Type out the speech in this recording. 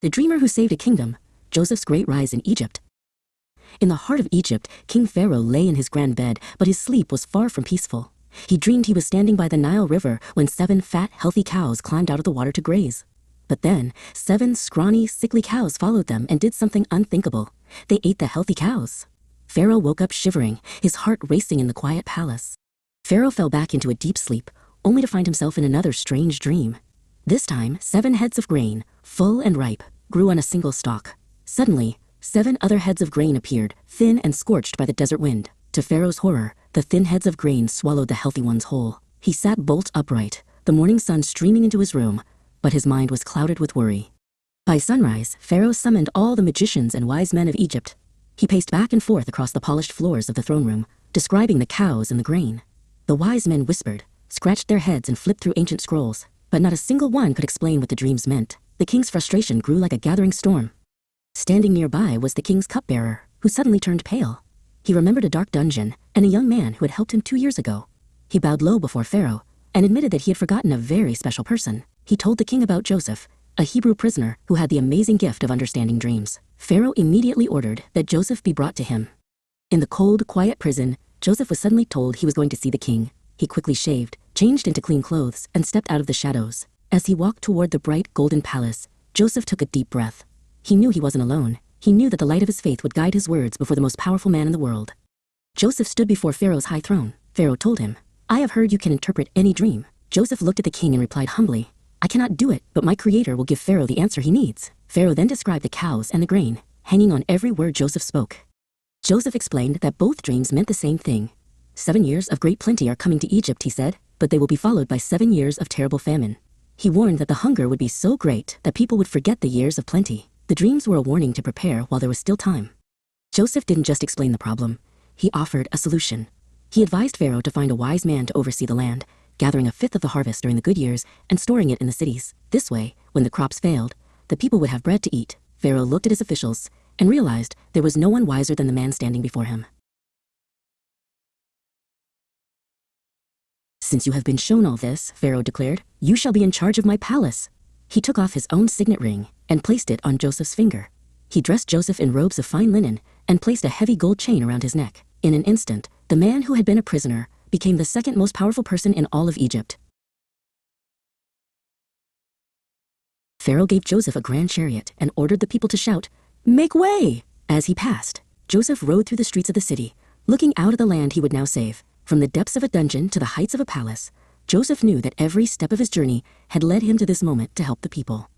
The Dreamer Who Saved a Kingdom, Joseph's Great Rise in Egypt. In the heart of Egypt, King Pharaoh lay in his grand bed, but his sleep was far from peaceful. He dreamed he was standing by the Nile River when 7 fat, healthy cows climbed out of the water to graze. But then, 7 scrawny, sickly cows followed them and did something unthinkable. They ate the healthy cows. Pharaoh woke up shivering, his heart racing in the quiet palace. Pharaoh fell back into a deep sleep, only to find himself in another strange dream. This time, 7 heads of grain, full and ripe, grew on a single stalk. Suddenly, 7 other heads of grain appeared, thin and scorched by the desert wind. To Pharaoh's horror, the thin heads of grain swallowed the healthy ones whole. He sat bolt upright, the morning sun streaming into his room, but his mind was clouded with worry. By sunrise, Pharaoh summoned all the magicians and wise men of Egypt. He paced back and forth across the polished floors of the throne room, describing the cows and the grain. The wise men whispered, scratched their heads and flipped through ancient scrolls, but not a single one could explain what the dreams meant. The king's frustration grew like a gathering storm. Standing nearby was the king's cupbearer, who suddenly turned pale. He remembered a dark dungeon and a young man who had helped him 2 years ago. He bowed low before Pharaoh and admitted that he had forgotten a very special person. He told the king about Joseph, a Hebrew prisoner who had the amazing gift of understanding dreams. Pharaoh immediately ordered that Joseph be brought to him. In the cold, quiet prison, Joseph was suddenly told he was going to see the king. He quickly shaved, changed into clean clothes, and stepped out of the shadows. As he walked toward the bright golden palace, Joseph took a deep breath. He knew he wasn't alone. He knew that the light of his faith would guide his words before the most powerful man in the world. Joseph stood before Pharaoh's high throne. Pharaoh told him, "I have heard you can interpret any dream." Joseph looked at the king and replied humbly, "I cannot do it, but my creator will give Pharaoh the answer he needs." Pharaoh then described the cows and the grain, hanging on every word Joseph spoke. Joseph explained that both dreams meant the same thing. 7 years of great plenty are coming to Egypt, he said, but they will be followed by 7 years of terrible famine. He warned that the hunger would be so great that people would forget the years of plenty. The dreams were a warning to prepare while there was still time. Joseph didn't just explain the problem. He offered a solution. He advised Pharaoh to find a wise man to oversee the land, gathering 1/5 of the harvest during the good years and storing it in the cities. This way, when the crops failed, the people would have bread to eat. Pharaoh looked at his officials and realized there was no one wiser than the man standing before him. "Since you have been shown all this," Pharaoh declared, "you shall be in charge of my palace." He took off his own signet ring and placed it on Joseph's finger. He dressed Joseph in robes of fine linen and placed a heavy gold chain around his neck. In an instant, the man who had been a prisoner became the second most powerful person in all of Egypt. Pharaoh gave Joseph a grand chariot and ordered the people to shout, "Make way!" As he passed, Joseph rode through the streets of the city, looking out at the land he would now save. From the depths of a dungeon to the heights of a palace, Joseph knew that every step of his journey had led him to this moment to help the people.